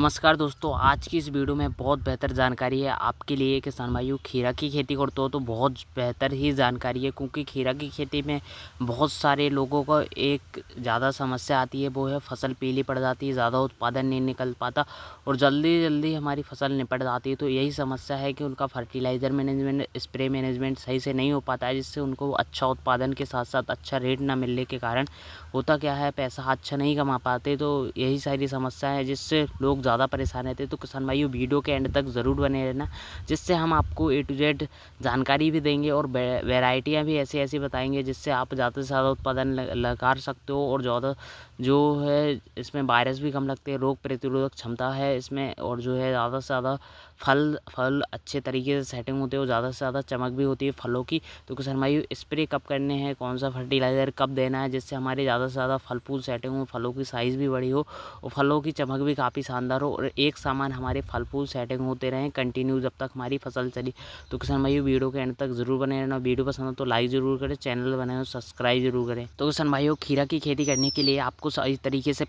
नमस्कार दोस्तों, आज की इस वीडियो में बहुत बेहतर जानकारी है आपके लिए। किसान भाइयों, खीरा की खेती करते हो तो बहुत बेहतर ही जानकारी है, क्योंकि खीरा की खेती में बहुत सारे लोगों को एक ज़्यादा समस्या आती है, वो है फसल पीली पड़ जाती है, ज़्यादा उत्पादन नहीं निकल पाता और जल्दी जल्दी हमारी फसल निपट जाती है। तो यही समस्या है कि उनका फर्टिलाइज़र मैनेजमेंट, स्प्रे मैनेजमेंट सही से नहीं हो पाता है, जिससे उनको अच्छा उत्पादन के साथ साथ अच्छा रेट ना मिलने के कारण होता क्या है, पैसा अच्छा नहीं कमा पाते। तो यही सारी समस्या है जिससे लोग ज़्यादा परेशान रहते हैं। तो किसान भाइयों, वीडियो के एंड तक ज़रूर बने रहना, जिससे हम आपको ए टू जेड जानकारी भी देंगे और वैरायटियाँ भी ऐसी ऐसी बताएंगे जिससे आप ज़्यादा से ज़्यादा उत्पादन लगा सकते हो। और ज़्यादा जो है इसमें वायरस भी कम लगते हैं, रोग प्रतिरोधक क्षमता है इसमें, और जो है ज़्यादा से ज़्यादा फल अच्छे तरीके से सेटिंग होते हैं और ज़्यादा से ज़्यादा चमक भी होती है फलों की। तो किसान भाइयों, स्प्रे कब करने हैं, कौन सा फर्टिलाइज़र कब देना है, जिससे हमारे ज़्यादा से ज़्यादा फल फूल सेटिंग हो, फलों की साइज़ भी बड़ी हो और फलों की चमक भी काफ़ी शानदार हो और एक सामान हमारे फल फूल सेटिंग होते रहें कंटिन्यू जब तक हमारी फसल चली। तो किसान भाइयों, वीडियो के एंड तक ज़रूर बने रहना। वीडियो पसंद हो तो लाइक ज़रूर करें, चैनल बनाए हो सब्सक्राइब जरूर करें। तो किसान भाइयों, खीरा की खेती करने के लिए आपको सही तरीके से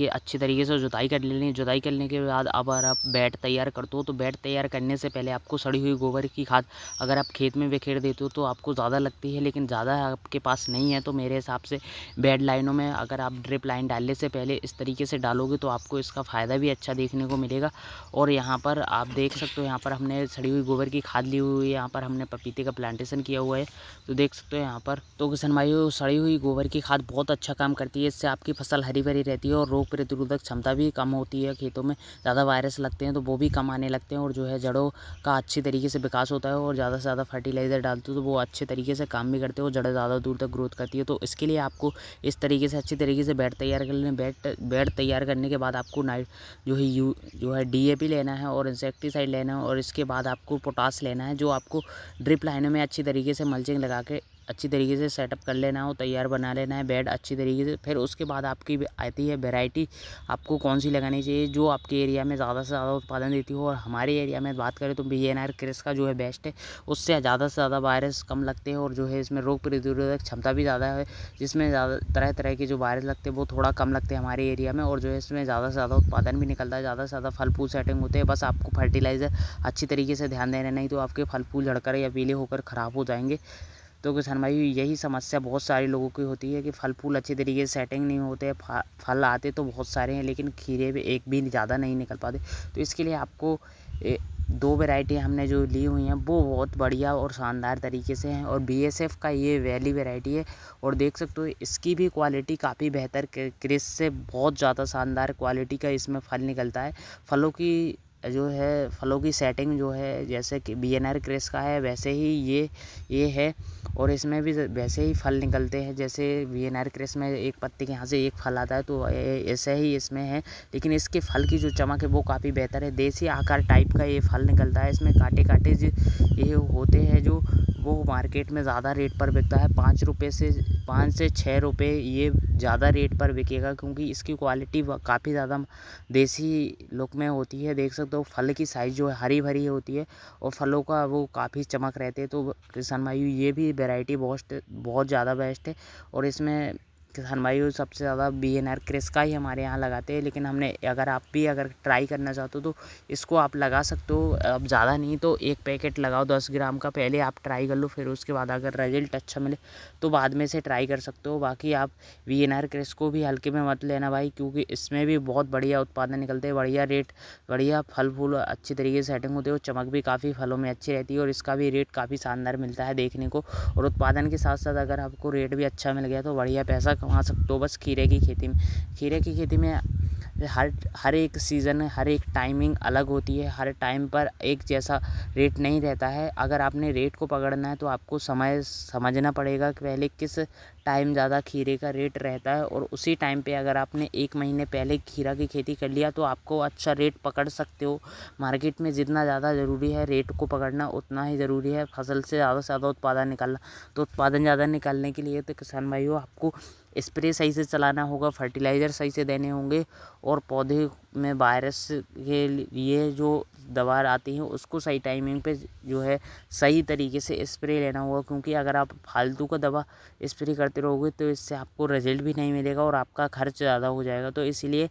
अच्छी तरीके से जुताई कर लेनी है। जुताई करने के बाद अब अगर आप बेड तैयार करते हो तो बेड तैयार करने से पहले आपको सड़ी हुई गोबर की खाद अगर आप खेत में बिखेर देते हो तो आपको ज़्यादा लगती है, लेकिन ज़्यादा आपके पास नहीं है तो मेरे हिसाब से बेड लाइनों में अगर आप ड्रिप लाइन डालने से पहले इस तरीके से डालोगे तो आपको इसका फ़ायदा भी अच्छा देखने को मिलेगा। और यहाँ पर आप देख सकते हो, यहाँ पर हमने सड़ी हुई गोबर की खाद ली हुई है, यहाँ पर हमने पपीते का प्लांटेशन किया हुआ है, तो देख सकते हो यहाँ पर। तो किसान भाइयों, सड़ी हुई गोबर की खाद बहुत अच्छा काम करती है, इससे आपकी फसल हरी भरी रहती है और रोग प्रतिरोधक क्षमता भी कम होती है। खेतों में ज़्यादा वायरस लगते हैं तो वो भी कम आने लगते हैं और जो है जड़ों का अच्छी तरीके से विकास होता है। और ज़्यादा से ज़्यादा फर्टिलाइज़र डालते हो तो वो अच्छे तरीके से काम भी करते हो, जड़ें ज़्यादा दूर तक ग्रोथ करती है। तो इसके लिए आपको इस तरीके से अच्छी तरीके से बेड तैयार कर लें। बेड तैयार करने के बाद आपको जो है DAP लेना है और इंसेक्टिसाइड लेना है और इसके बाद आपको पोटास लेना है, जो आपको ड्रिप लाइनों में अच्छी तरीके से मल्चिंग लगा के अच्छी तरीके से सेटअप कर लेना है और तैयार बना लेना है बेड अच्छी तरीके से। फिर उसके बाद आपकी आती है वैरायटी, आपको कौन सी लगानी चाहिए जो आपके एरिया में ज़्यादा से ज़्यादा उत्पादन देती हो। और हमारे एरिया में बात करें तो BNR क्रिस का जो है बेस्ट है, उससे ज़्यादा से ज़्यादा वायरस कम लगते हैं और जो है इसमें रोग प्रतिरोधक क्षमता भी ज़्यादा है, जिसमें ज़्यादा तरह तरह के जो वायरस लगते हैं वो थोड़ा कम लगते हैं हमारे एरिया में। और जो है इसमें ज़्यादा से ज़्यादा उत्पादन भी निकलता है, ज़्यादा से ज़्यादा फल फूल सेटिंग होते हैं। बस आपको फर्टिलाइज़र अच्छी तरीके से ध्यान देना, नहीं तो आपके फल फूल झड़कर या पीले होकर ख़राब हो जाएंगे। तो किसान भाई, यही समस्या बहुत सारे लोगों की होती है कि फल फूल अच्छी तरीके से सेटिंग नहीं होते, फल आते तो बहुत सारे हैं लेकिन खीरे भी एक भी ज़्यादा नहीं निकल पाते। तो इसके लिए आपको 2 वैरायटी हमने जो ली हुई हैं वो बहुत बढ़िया और शानदार तरीके से हैं। और BSF का ये वैली वैरायटी है और देख सकते हो इसकी भी क्वालिटी काफ़ी बेहतर, क्रिस से बहुत ज़्यादा शानदार क्वालिटी का इसमें फल निकलता है। फलों की सेटिंग जो है जैसे कि BNR क्रिस का है वैसे ही ये है और इसमें भी वैसे ही फल निकलते हैं। जैसे BNR क्रिस में एक पत्ते के यहाँ से एक फल आता है तो ऐसे ही इसमें है, लेकिन इसके फल की जो चमक है वो काफ़ी बेहतर है। देसी आकार टाइप का ये फल निकलता है, इसमें कांटे कांटे ये होते हैं जो वो मार्केट में ज़्यादा रेट पर बिकता है। 5 से 6 रुपये ये ज़्यादा रेट पर बिकेगा, क्योंकि इसकी क्वालिटी काफ़ी ज़्यादा देसी लुक में होती है। देख सकते हो फल की साइज़ जो है हरी भरी होती है और फलों का वो काफ़ी चमक रहते हैं। तो किसान भाइयों, ये भी वैरायटी बहुत ज़्यादा बेस्ट है और इसमें किसान भाइयों सबसे ज़्यादा BNR क्रिस का ही हमारे यहाँ लगाते हैं। लेकिन अगर आप भी ट्राई करना चाहते हो तो इसको आप लगा सकते हो। अब ज़्यादा नहीं तो 1 पैकेट लगाओ 10 ग्राम का, पहले आप ट्राई कर लो, फिर उसके बाद अगर रिजल्ट अच्छा मिले तो बाद में से ट्राई कर सकते हो। बाकी आप BNR क्रिस को भी हल्के में मत लेना भाई, क्योंकि इसमें भी बहुत बढ़िया उत्पादन निकलते हैं, बढ़िया रेट, बढ़िया फल फूल अच्छी तरीके से सेटिंग होती है और चमक भी काफ़ी फलों में अच्छी रहती है और इसका भी रेट काफ़ी शानदार मिलता है देखने को। और उत्पादन के साथ साथ अगर आपको रेट भी अच्छा मिल गया तो बढ़िया पैसा कमा सकते हो। बस खीरे की खेती में हर एक सीज़न, हर एक टाइमिंग अलग होती है, हर टाइम पर एक जैसा रेट नहीं रहता है। अगर आपने रेट को पकड़ना है तो आपको समय समझना पड़ेगा कि पहले किस टाइम ज़्यादा खीरे का रेट रहता है, और उसी टाइम पे अगर आपने 1 महीने पहले खीरा की खेती कर लिया तो आपको अच्छा रेट पकड़ सकते हो। मार्केट में जितना ज़्यादा ज़रूरी है रेट को पकड़ना, उतना ही ज़रूरी है फसल से ज़्यादा उत्पादन निकालना। तो उत्पादन ज़्यादा निकालने के लिए तो किसान भाइयों आपको स्प्रे सही से चलाना होगा, फर्टिलाइज़र सही से देने होंगे और पौधे में वायरस के लिए जो दवा आती है उसको सही टाइमिंग पे जो है सही तरीके से स्प्रे लेना होगा। क्योंकि अगर आप फालतू का दवा स्प्रे करते रहोगे तो इससे आपको रिजल्ट भी नहीं मिलेगा और आपका खर्च ज़्यादा हो जाएगा। तो इसीलिए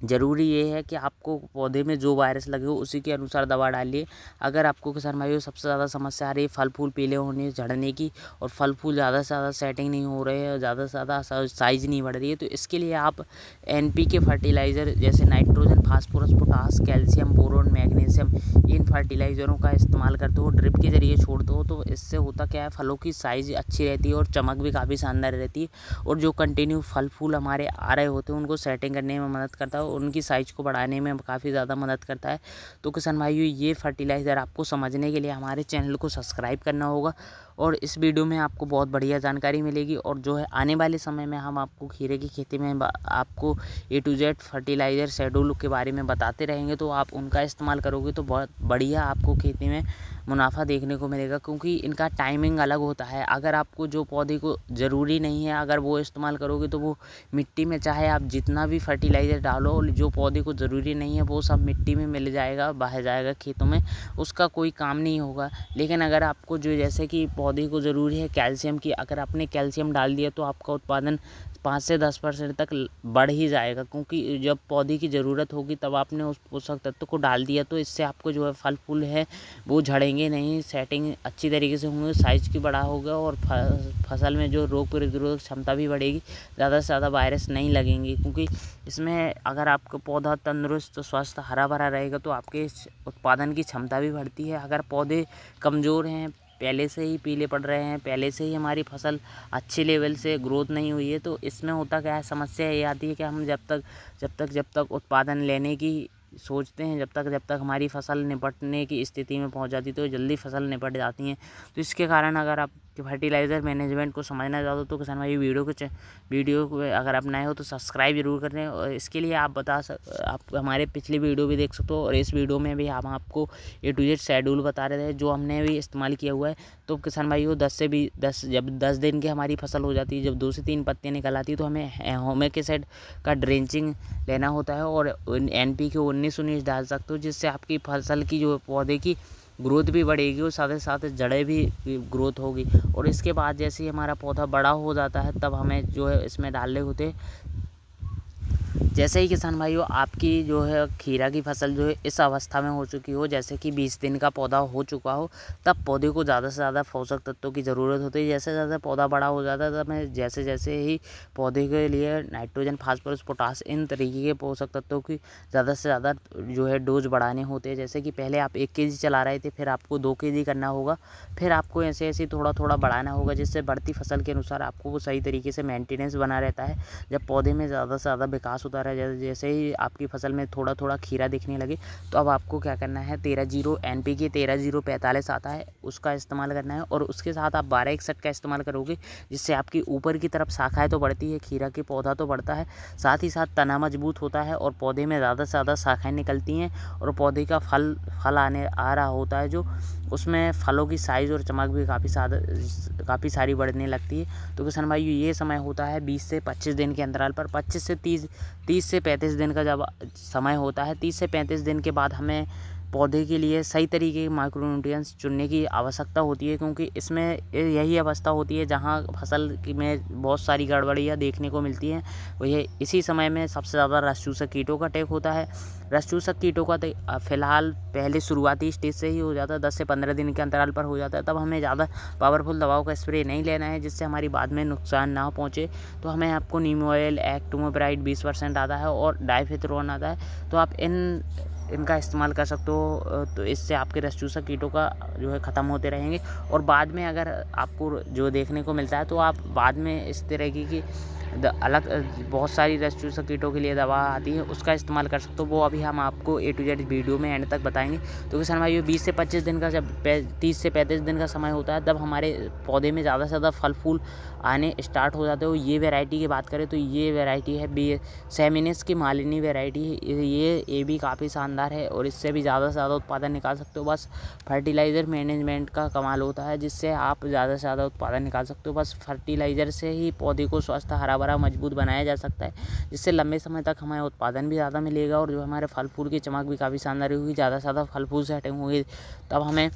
ज़रूरी ये है कि आपको पौधे में जो वायरस लगे हो उसी के अनुसार दवा डालिए। अगर आपको किसान भाइयों सबसे ज़्यादा समस्या आ रही है फल फूल पीले होने झड़ने की और फल फूल ज़्यादा से ज़्यादा सेटिंग नहीं हो रहे हैं, ज़्यादा से ज़्यादा साइज़ नहीं बढ़ रही है, तो इसके लिए आप NPK फर्टिलाइज़र जैसे nitrogen, phosphorus, potash, calcium, boron, magnesium इन फर्टिलाइज़रों का इस्तेमाल करते हो, ड्रिप के ज़रिए छोड़ते हो, तो इससे होता क्या है फलों की साइज़ अच्छी रहती है और चमक भी काफ़ी शानदार रहती है और जो कंटिन्यू फल फूल हमारे आ रहे होते हैं उनको सेटिंग करने में मदद करता है, उनकी साइज़ को बढ़ाने में काफ़ी ज़्यादा मदद करता है। तो किसान भाइयों ये फर्टिलाइज़र आपको समझने के लिए हमारे चैनल को सब्सक्राइब करना होगा और इस वीडियो में आपको बहुत बढ़िया जानकारी मिलेगी और जो है आने वाले समय में हम आपको खीरे की खेती में आपको A to Z fertiliser schedule के बारे में बताते रहेंगे, तो आप उनका इस्तेमाल करोगे तो बहुत बढ़िया आपको खेती में मुनाफा देखने को मिलेगा, क्योंकि इनका टाइमिंग अलग होता है। अगर आपको जो पौधे को ज़रूरी नहीं है अगर वो इस्तेमाल करोगे तो वो मिट्टी में चाहे आप जितना भी फर्टिलाइज़र डालो, जो पौधे को ज़रूरी नहीं है वो सब मिट्टी में मिल जाएगा, बह जाएगा खेतों में, उसका कोई काम नहीं होगा। लेकिन अगर आपको जो जैसे कि पौधे को ज़रूरी है कैल्शियम की, अगर आपने कैल्शियम डाल दिया तो आपका उत्पादन 5 से 10% तक बढ़ ही जाएगा, क्योंकि जब पौधे की ज़रूरत होगी तब आपने उस पोषक तत्व को डाल दिया, तो इससे आपको जो है फल फूल है वो झड़ेंगे नहीं, सेटिंग अच्छी तरीके से होंगे, साइज़ की बड़ा होगा और फसल में जो रोग प्रतिरोधक क्षमता भी बढ़ेगी, ज़्यादा से ज़्यादा वायरस नहीं लगेंगे, क्योंकि इसमें अगर आपका पौधा तंदुरुस्त स्वस्थ हरा भरा रहेगा तो आपके उत्पादन की क्षमता भी बढ़ती है। अगर पौधे कमज़ोर हैं, पहले से ही पीले पड़ रहे हैं, पहले से ही हमारी फसल अच्छे लेवल से ग्रोथ नहीं हुई है, तो इसमें होता क्या है, समस्या ये आती है कि हम जब तक उत्पादन लेने की सोचते हैं, जब तक हमारी फसल निपटने की स्थिति में पहुंच जाती है तो जल्दी फसल निपट जाती हैं। तो इसके कारण अगर आप फर्टिलाइज़र मैनेजमेंट को समझना चाहते हो तो किसान भाई वीडियो को अगर आप नए हो तो सब्सक्राइब जरूर करें, और इसके लिए आप आप हमारे पिछली वीडियो भी देख सकते हो और इस वीडियो में भी हम आपको A to Z शेड्यूल बता रहे थे जो हमने भी इस्तेमाल किया हुआ है। तो किसान भाई 10 दिन की हमारी फसल हो जाती है, जब 2 से 3 पत्तियाँ निकल आती है तो हमें ह्यूमिक का ड्रेंचिंग लेना होता है और NPK 19-19 डाल सकते हो, जिससे आपकी फसल की जो पौधे की ग्रोथ भी बढ़ेगी और साथ ही साथ जड़ें भी ग्रोथ होगी। और इसके बाद जैसे ही हमारा पौधा बड़ा हो जाता है तब हमें जो है इसमें डालने होते जैसे ही किसान भाइयों आपकी जो है खीरा की फसल जो है इस अवस्था में हो चुकी हो, जैसे कि 20 दिन का पौधा हो चुका हो, तब पौधे को ज़्यादा से ज़्यादा पोषक तत्वों की ज़रूरत होती है। जैसे जैसे पौधा बड़ा हो जाता है तब मैं जैसे ही पौधे के लिए नाइट्रोजन, फास्फोरस, पोटास इन तरीके के पोषक तत्वों की ज़्यादा से ज़्यादा जो है डोज बढ़ाने होते हैं। जैसे कि पहले आप 1 kg चला रहे थे, फिर आपको 2 kg करना होगा, फिर आपको ऐसे ऐसे थोड़ा थोड़ा बढ़ाना होगा, जिससे बढ़ती फसल के अनुसार आपको वो सही तरीके से मेंटेनेंस बना रहता है। जब पौधे में ज़्यादा से ज़्यादा विकास होता है, जैसे ही आपकी फसल में थोड़ा थोड़ा खीरा दिखने लगे तो अब आपको क्या करना है, 13-0 NPK 13-0-45 आता है उसका इस्तेमाल करना है, और उसके साथ आप 12-61 का इस्तेमाल करोगे, जिससे आपकी ऊपर की तरफ शाखाएं तो बढ़ती है, खीरा के पौधा तो बढ़ता है, साथ ही साथ तना मजबूत होता है और पौधे में ज़्यादा से ज़्यादा शाखाएं निकलती हैं और पौधे का फल आ रहा होता है, जो उसमें फलों की साइज़ और चमक भी काफ़ी सारी बढ़ने लगती है। तो किसान भाई ये समय होता है 20 से 25 दिन के अंतराल पर, 25 से 30 से 35 दिन का जब समय होता है, 30 से 35 दिन के बाद हमें पौधे के लिए सही तरीके के माइक्रोन्यूट्रिएंट्स चुनने की आवश्यकता होती है, क्योंकि इसमें यही अवस्था होती है जहां फसल में बहुत सारी गड़बड़ियां देखने को मिलती हैं। वही इसी समय में सबसे ज़्यादा रस चूसक कीटों का अटैक होता है। रस चूसक कीटों का फिलहाल पहले शुरुआती स्टेज से ही हो जाता है, 10 से 15 दिन के अंतराल पर हो जाता है, तब हमें ज़्यादा पावरफुल दवाओं का स्प्रे नहीं लेना है, जिससे हमारी बाद में नुकसान ना पहुँचे। तो हमें आपको नीम ऑयल, एक्टोमोप्राइड 20% आता है और डाइफेथ्रोन आता है, तो आप इनका इस्तेमाल कर सकते हो, तो इससे आपके रस चूसक कीटों का जो है ख़त्म होते रहेंगे। और बाद में अगर आपको जो देखने को मिलता है तो आप बाद में इस तरह की अलग बहुत सारी रस चूसक कीटों के लिए दवा आती है, उसका इस्तेमाल कर सकते हो, वो अभी हम आपको A to Z वीडियो में एंड तक बताएंगे। तो किसान भाइयों 20 से 25 दिन का जब 30 से 35 दिन का समय होता है तब हमारे पौधे में ज़्यादा से ज़्यादा फल फूल आने स्टार्ट हो जाते हो। ये वैरायटी की बात करें तो ये वैरायटी है सेमिनिस की मालिनी वैरायटी, ये भी काफ़ी शानदार है और इससे भी ज़्यादा से ज़्यादा उत्पादन निकाल सकते हो। बस फर्टिलाइज़र मैनेजमेंट का कमाल होता है, जिससे आप ज़्यादा से ज़्यादा उत्पादन निकाल सकते हो। बस फर्टिलाइज़र से ही पौधे को स्वस्थ हरा भरा मजबूत बनाया जा सकता है, जिससे लंबे समय तक हमें उत्पादन भी ज़्यादा मिलेगा और जो हमारे फल फूल की चमक भी काफ़ी शानदार होगी, ज़्यादा से ज़्यादा फल फूल सेटिंग होगी, तब हमें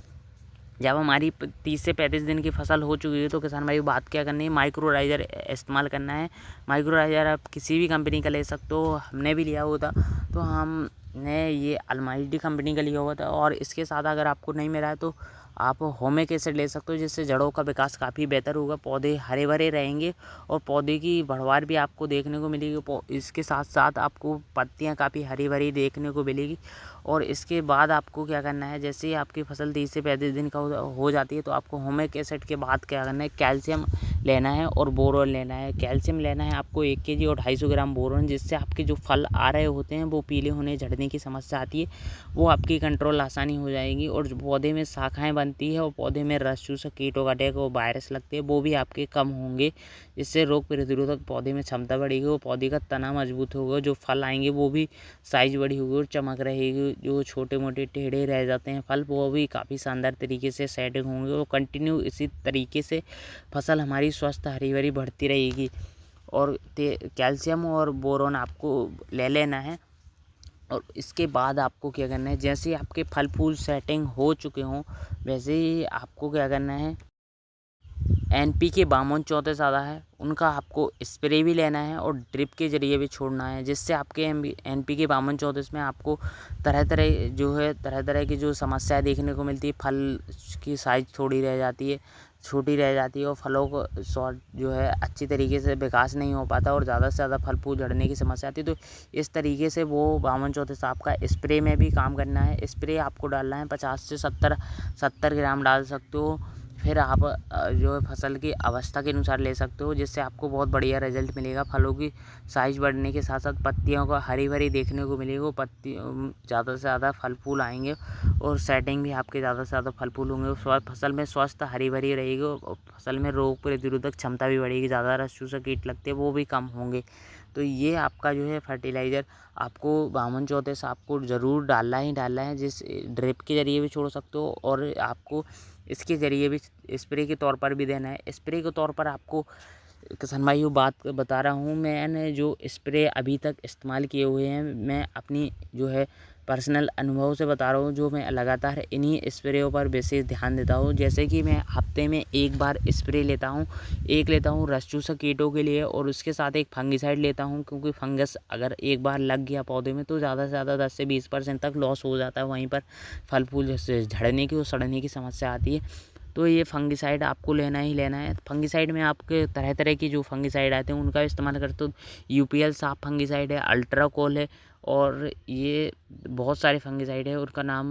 जब हमारी 30 से 35 दिन की फसल हो चुकी है तो किसान भाई बात क्या करनी है, माइक्रोराइज़र इस्तेमाल करना है। माइक्रोराइज़र आप किसी भी कंपनी का ले सकते हो, हमने भी लिया हुआ था, तो हमने ये अलमाइटी कंपनी का लिया हुआ था। और इसके साथ अगर आपको नहीं मिला है तो आप होमिक एसिड ले सकते हो, जिससे जड़ों का विकास काफ़ी बेहतर होगा, पौधे हरे भरे रहेंगे और पौधे की बढ़वार भी आपको देखने को मिलेगी। इसके साथ साथ आपको पत्तियाँ काफ़ी हरी भरी देखने को मिलेगी। और इसके बाद आपको क्या करना है, जैसे ही आपकी फसल 30 से 35 दिन का हो जाती है तो आपको होमिक एसिड के बाद क्या करना है, कैल्शियम लेना है और बोरोन लेना है। कैल्शियम लेना है आपको 1 केजी और 250 ग्राम बोरोन, जिससे आपके जो फल आ रहे होते हैं वो पीले होने झड़ने की समस्या आती है, वो आपकी कंट्रोल आसानी हो जाएगी। और जो पौधे में शाखाएँ बनती है और पौधे में रस चूसक कीटों का अटैक और वायरस लगते हैं वो भी आपके कम होंगे। इससे रोग प्रतिरोधक पौधे में क्षमता बढ़ेगी और पौधे का तना मजबूत होगा, जो फल आएंगे वो भी साइज बड़ी होगी और चमक रहेगी। जो छोटे मोटे टेढ़े रह जाते हैं फल वो भी काफ़ी शानदार तरीके से सेटिंग होंगे और कंटिन्यू इसी तरीके से फसल हमारी स्वस्थ हरी भरी बढ़ती रहेगी। और कैल्शियम और बोरोन आपको ले लेना है। और इसके बाद आपको क्या करना है, जैसे ही आपके फल फूल सेटिंग हो चुके हों वैसे ही आपको क्या करना है, NPK 52-34 है, उनका आपको स्प्रे भी लेना है और ड्रिप के ज़रिए भी छोड़ना है, जिससे आपके NPK 52-34 में आपको तरह तरह की जो समस्याएं देखने को मिलती है। फल की साइज़ थोड़ी रह जाती है, छोटी रह जाती है और फलों को जो है अच्छी तरीके से विकास नहीं हो पाता और ज़्यादा से ज़्यादा फल फूल झड़ने की समस्या आती है। तो इस तरीके से वो 52-34 आपका स्प्रे में भी काम करना है। स्प्रे आपको डालना है 50 से 70 ग्राम डाल सकते हो। फिर आप जो है फसल की अवस्था के अनुसार ले सकते हो, जिससे आपको बहुत बढ़िया रिजल्ट मिलेगा। फलों की साइज बढ़ने के साथ साथ पत्तियों को हरी भरी देखने को मिलेगी, पत्ती ज़्यादा से ज़्यादा फल फूल आएंगे और सेटिंग भी आपके ज़्यादा से ज़्यादा फल फूल होंगे। फसल में स्वस्थ हरी भरी रहेगी और फसल में रोग प्रतिरोधक क्षमता भी बढ़ेगी, ज़्यादा रस चूसक कीट लगते हैं वो भी कम होंगे। तो ये आपका जो है फर्टिलाइज़र आपको 52-34 आपको ज़रूर डालना ही डालना है। जिस ड्रिप के ज़रिए भी छोड़ सकते हो और आपको इसके ज़रिए भी स्प्रे के तौर पर भी देना है। स्प्रे के तौर पर आपको किसान भाइयों बात बता रहा हूँ, मैंने जो स्प्रे अभी तक इस्तेमाल किए हुए हैं, मैं अपनी जो है पर्सनल अनुभव से बता रहा हूँ, जो मैं लगातार इन्हीं स्प्रेयों पर विशेष ध्यान देता हूँ। जैसे कि मैं हफ्ते में एक बार स्प्रे लेता हूँ, एक लेता हूँ रस चूसक कीटों के लिए और उसके साथ एक फंगिसाइड लेता हूँ, क्योंकि फंगस अगर एक बार लग गया पौधे में तो ज़्यादा से ज़्यादा 10 से 20% तक लॉस हो जाता है, वहीं पर फल फूल जैसे झड़ने की और सड़ने की समस्या आती है। तो ये फंगिसाइड आपको लेना ही लेना है। फंगिसाइड में आपके तरह तरह की जो फंगिसाइड आते हैं उनका इस्तेमाल करते हो। UPL साफ फंगिसाइड है, अल्ट्राकोल है और ये बहुत सारे फंगिसाइड है। उनका नाम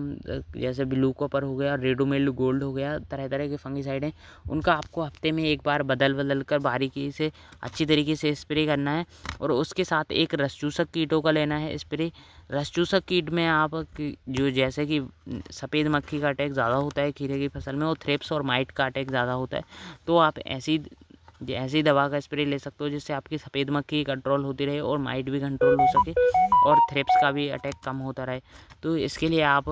जैसे ब्लू कॉपर हो गया, रेडोमिल गोल्ड हो गया, तरह तरह के फंगिसाइड हैं। उनका आपको हफ्ते में एक बार बदल कर बारीकी से अच्छी तरीके से स्प्रे करना है। और उसके साथ एक रस चूसक कीटों का लेना है स्प्रे। रस चूसक कीट में आप जो जैसे कि सफ़ेद मक्खी का अटैक ज़्यादा होता है खीरे की फसल में और थ्रिप्स और माइट का अटैक ज़्यादा होता है, तो आप ऐसी दवा का स्प्रे ले सकते हो जिससे आपकी सफ़ेद मक्खी कंट्रोल होती रहे और माइट भी कंट्रोल हो सके और थ्रिप्स का भी अटैक कम होता रहे। तो इसके लिए आप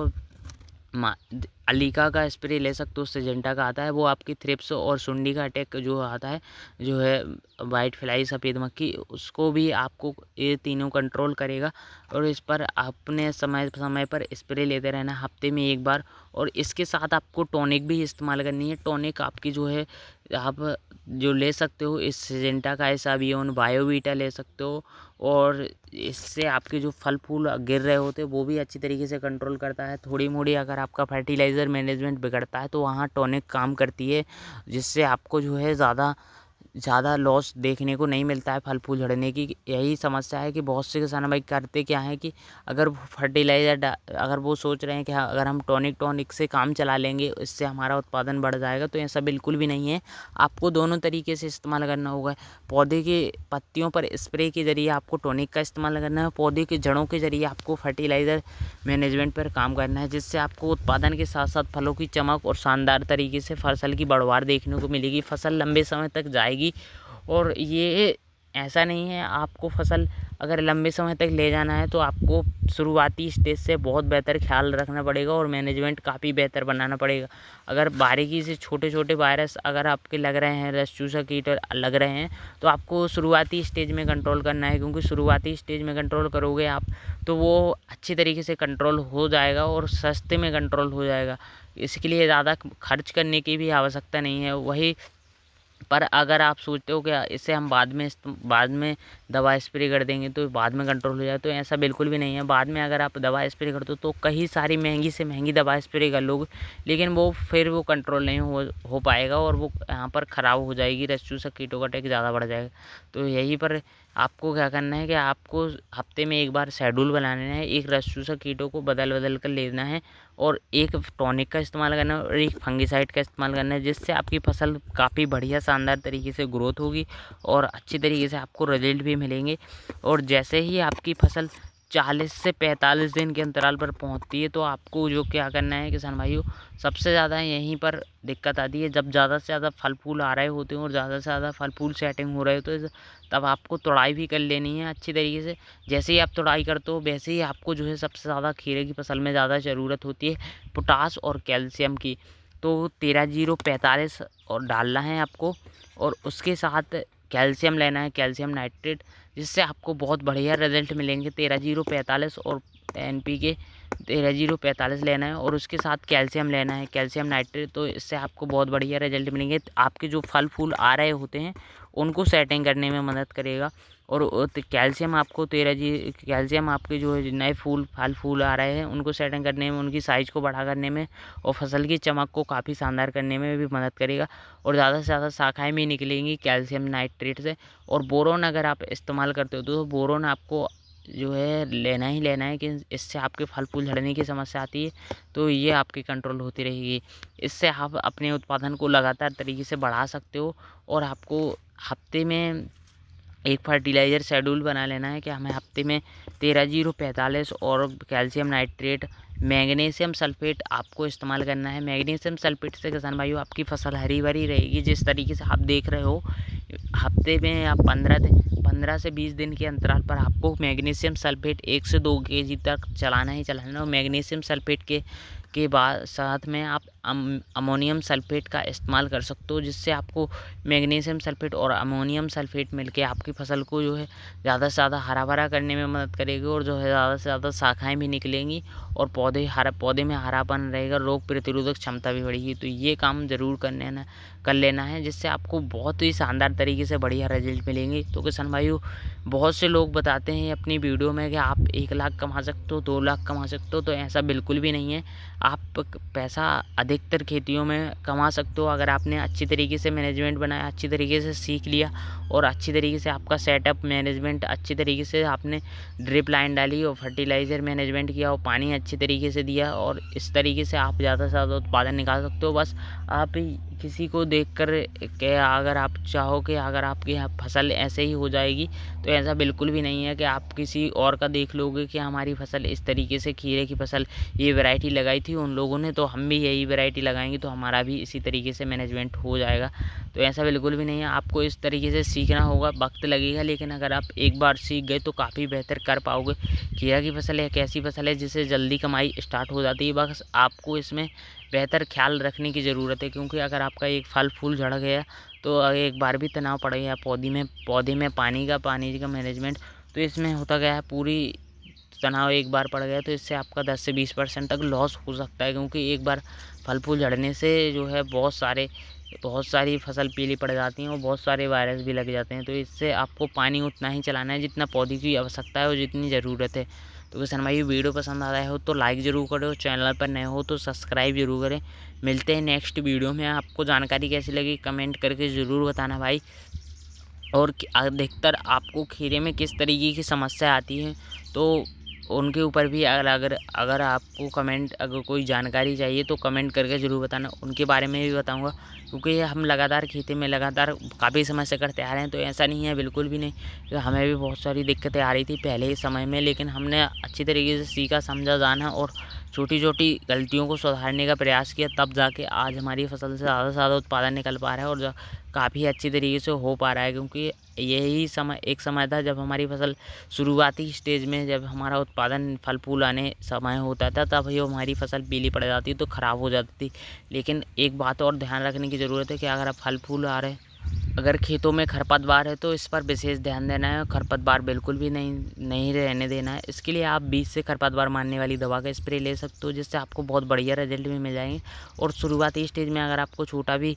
अलीका का स्प्रे ले सकते हो, सिजेंटा का आता है, वो आपकी थ्रिप्स और सुंडी का अटैक जो आता है, जो है वाइट फ्लाई सफ़ेद मक्खी, उसको भी आपको ये तीनों कंट्रोल करेगा। और इस पर आपने समय समय पर स्प्रे लेते रहना हफ्ते में एक बार। और इसके साथ आपको टॉनिक भी इस्तेमाल करनी है। टॉनिक आपकी जो है आप जो ले सकते हो, इस सिजेंटा का एसावियोन बायोवीटा ले सकते हो और इससे आपके जो फल फूल गिर रहे होते हैं वो भी अच्छी तरीके से कंट्रोल करता है। थोड़ी मोड़ी अगर आपका फर्टिलाइज़र मैनेजमेंट बिगड़ता है तो वहाँ टॉनिक काम करती है, जिससे आपको जो है ज़्यादा लॉस देखने को नहीं मिलता है फल फूल झड़ने की। यही समस्या है कि बहुत से किसान भाई करते क्या है कि अगर फर्टिलाइज़र अगर वो सोच रहे हैं कि हाँ अगर हम टॉनिक से काम चला लेंगे इससे हमारा उत्पादन बढ़ जाएगा, तो ऐसा बिल्कुल भी नहीं है। आपको दोनों तरीके से इस्तेमाल करना होगा। पौधे के पत्तियों पर स्प्रे के ज़रिए आपको टॉनिक का इस्तेमाल करना है, पौधे के जड़ों के ज़रिए आपको फर्टिलाइज़र मैनेजमेंट पर काम करना है, जिससे आपको उत्पादन के साथ साथ फलों की चमक और शानदार तरीके से फसल की बढ़वार देखने को मिलेगी। फसल लंबे समय तक जाएगी और ये ऐसा नहीं है, आपको फसल अगर लंबे समय तक ले जाना है तो आपको शुरुआती स्टेज से बहुत बेहतर ख्याल रखना पड़ेगा और मैनेजमेंट काफ़ी बेहतर बनाना पड़ेगा। अगर बारीकी से छोटे छोटे वायरस अगर आपके लग रहे हैं, रस चूसा कीट लग रहे हैं, तो आपको शुरुआती स्टेज में कंट्रोल करना है, क्योंकि शुरुआती स्टेज में कंट्रोल करोगे आप तो वो अच्छी तरीके से कंट्रोल हो जाएगा और सस्ते में कंट्रोल हो जाएगा। इसके लिए ज़्यादा खर्च करने की भी आवश्यकता नहीं है। वही पर अगर आप सोचते हो कि इसे हम बाद में दवा स्प्रे कर देंगे तो बाद में कंट्रोल हो जाए, तो ऐसा बिल्कुल भी नहीं है। बाद में अगर आप दवा स्प्रे कर दो तो कई सारी महंगी से महंगी दवा स्प्रे कर लोगे, लेकिन वो कंट्रोल नहीं हो पाएगा और वो यहाँ पर ख़राब हो जाएगी, रस चूसा कीटों का अटैक ज़्यादा बढ़ जाएगा। तो यहीं पर आपको क्या करना है कि आपको हफ्ते में एक बार शेड्यूल बनाना है, एक रस चूसा कीटों को बदल कर लेना है और एक टॉनिक का इस्तेमाल करना है और एक फंगिसाइड का इस्तेमाल करना है, जिससे आपकी फसल काफ़ी बढ़िया शानदार तरीके से ग्रोथ होगी और अच्छी तरीके से आपको रिजल्ट भी मिलेंगे। और जैसे ही आपकी फसल 40 से 45 दिन के अंतराल पर पहुंचती है तो आपको जो क्या करना है किसान भाइयों, सबसे ज़्यादा यहीं पर दिक्कत आती है जब ज़्यादा से ज़्यादा फल फूल आ रहे होते हैं और ज़्यादा से ज़्यादा फल फूल सेटिंग हो रहे होते हैं, तब आपको तुड़ाई भी कर लेनी है अच्छी तरीके से। जैसे ही आप तुड़ाई करते हो वैसे ही आपको जो है सबसे ज़्यादा खीरे की फसल में ज़्यादा ज़रूरत होती है पोटास और कैल्शियम की। तो 13-0-45 और डालना है आपको और उसके साथ कैल्शियम लेना है, कैल्शियम नाइट्रेट, जिससे आपको बहुत बढ़िया रिजल्ट मिलेंगे। 13-0-45 और NPK 13-0-45 लेना है और उसके साथ कैल्शियम लेना है, कैल्शियम नाइट्रेट। तो इससे आपको बहुत बढ़िया रिजल्ट मिलेंगे। आपके जो फल फूल आ रहे होते हैं उनको सेटिंग करने में मदद करेगा और कैल्शियम आपके जो नए फल फूल आ रहे हैं उनको सेटिंग करने में, उनकी साइज़ को बड़ा करने में और फसल की चमक को काफ़ी शानदार करने में भी मदद करेगा और ज़्यादा से ज़्यादा शाखाएँ भी निकलेंगी कैल्शियम नाइट्रेट से। और बोरोन अगर आप इस्तेमाल करते हो तो बोरोन आपको जो है लेना ही लेना है, कि इससे आपके फल फूल झड़ने की समस्या आती है तो ये आपकी कंट्रोल होती रहेगी। इससे आप अपने उत्पादन को लगातार तरीके से बढ़ा सकते हो और आपको हफ्ते में एक फर्टिलाइज़र शेड्यूल बना लेना है कि हमें हफ्ते में 13-0-45 और कैल्शियम नाइट्रेट, मैग्नीशियम सल्फेट आपको इस्तेमाल करना है। मैग्नीशियम सल्फेट से किसान भाइयों आपकी फसल हरी भरी रहेगी। जिस तरीके से आप देख रहे हो हफ्ते में आप 15 से 20 दिन के अंतराल पर आपको मैग्नीशियम सल्फेट 1 से 2 kg तक चलाना ही चलाना है। और मैग्नीशियम सल्फेट के बाद साथ में आप अमोनियम सल्फेट का इस्तेमाल कर सकते हो, जिससे आपको मैग्नीशियम सल्फेट और अमोनियम सल्फेट मिलके आपकी फसल को जो है ज़्यादा से ज़्यादा हरा भरा करने में मदद करेगी और जो है ज़्यादा से ज़्यादा शाखाएँ भी निकलेंगी और पौधे में हरापन रहेगा, रोग प्रतिरोधक क्षमता भी बढ़ेगी। तो ये काम ज़रूर कर लेना है, जिससे आपको बहुत ही शानदार तरीके से बढ़िया रिजल्ट मिलेंगे। तो किसान भाइयों, बहुत से लोग बताते हैं अपनी वीडियो में कि आप 1 लाख कमा सकते हो, 2 लाख कमा सकते हो, तो ऐसा बिल्कुल भी नहीं है। आप पैसा अधिकतर खेतियों में कमा सकते हो अगर आपने अच्छी तरीके से मैनेजमेंट बनाया, अच्छी तरीके से सीख लिया और अच्छी तरीके से आपका सेटअप मैनेजमेंट अच्छी तरीके से आपने ड्रिप लाइन डाली और फर्टिलाइज़र मैनेजमेंट किया और पानी अच्छी तरीके से दिया, और इस तरीके से आप ज़्यादा से ज़्यादा उत्पादन निकाल सकते हो। बस आप किसी को देखकर के अगर आप चाहो कि अगर आपकी फसल ऐसे ही हो जाएगी, तो ऐसा बिल्कुल भी नहीं है कि आप किसी और का देख लोगे कि हमारी फसल इस तरीके से खीरे की फसल ये वैरायटी लगाई थी उन लोगों ने, तो हम भी यही वैरायटी लगाएंगे तो हमारा भी इसी तरीके से मैनेजमेंट हो जाएगा। तो ऐसा बिल्कुल भी नहीं है। आपको इस तरीके से सीखना होगा, वक्त लगेगा, लेकिन अगर आप एक बार सीख गए तो काफ़ी बेहतर कर पाओगे। खीरा की फसल एक ऐसी फसल है जिससे जल्दी कमाई स्टार्ट हो जाती है, बस आपको इसमें बेहतर ख्याल रखने की ज़रूरत है, क्योंकि अगर आपका एक फल फूल झड़ गया तो एक बार भी तनाव पड़ गया पौधे में पानी का मैनेजमेंट, तो इसमें होता गया है पूरी तनाव एक बार पड़ गया तो इससे आपका 10 से 20% तक लॉस हो सकता है, क्योंकि एक बार फल फूल झड़ने से जो है बहुत सारी फसल पीली पड़ जाती हैं और बहुत सारे वायरस भी लग जाते हैं। तो इससे आपको पानी उतना ही चलाना है जितना पौधे की आवश्यकता है और जितनी ज़रूरत है। तो किसान भाई, वीडियो पसंद आ रहा हो तो लाइक ज़रूर करो, चैनल पर नए हो तो सब्सक्राइब जरूर करें। मिलते हैं नेक्स्ट वीडियो में। आपको जानकारी कैसी लगी कमेंट करके ज़रूर बताना भाई। और अधिकतर आपको खीरे में किस तरीके की समस्या आती है तो उनके ऊपर भी अगर आपको अगर कोई जानकारी चाहिए तो कमेंट करके ज़रूर बताना, उनके बारे में भी बताऊंगा, क्योंकि हम लगातार खेती में काफ़ी समय से करते आ रहे हैं। तो ऐसा नहीं है बिल्कुल भी नहीं, तो हमें भी बहुत सारी दिक्कतें आ रही थी पहले ही समय में, लेकिन हमने अच्छी तरीके से सीखा, समझा, जाना और छोटी छोटी गलतियों को सुधारने का प्रयास किया, तब जाके आज हमारी फसल से ज़्यादा उत्पादन निकल पा रहा है और काफ़ी अच्छी तरीके से हो पा रहा है, क्योंकि यही एक समय था जब हमारी फसल शुरुआती स्टेज में, जब हमारा उत्पादन फल फूल आने समय होता था, तब ये हमारी फसल पीली पड़ जाती तो ख़राब हो जाती थी। लेकिन एक बात और ध्यान रखने की ज़रूरत है कि अगर आप फल फूल आ रहे हैं, अगर खेतों में खरपतवार है तो इस पर विशेष ध्यान देना है। खरपतवार बिल्कुल भी नहीं रहने देना है। इसके लिए आप बीज से खरपतवार मारने वाली दवा का स्प्रे ले सकते हो, जिससे आपको बहुत बढ़िया रिजल्ट भी मिल जाएंगे। और शुरुआती स्टेज में अगर आपको छोटा भी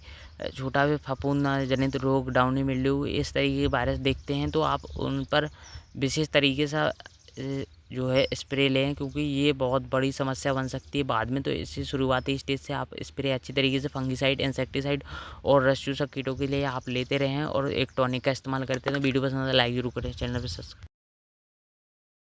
फफूंद जनित रोग, डाउनी मिल्ड्यू, इस तरीके के वायरस देखते हैं, तो आप उन पर विशेष तरीके से जो है स्प्रे लें, क्योंकि ये बहुत बड़ी समस्या बन सकती है बाद में। तो इसी शुरुआती स्टेज से आप स्प्रे अच्छी तरीके से फंगीसाइड, इंसेक्टिसाइड और रस चूसक कीटों के लिए आप लेते रहें और एक टॉनिक का इस्तेमाल करते हैं। तो वीडियो पसंद है लाइक जरूर करें, चैनल पर सब्सक्राइब।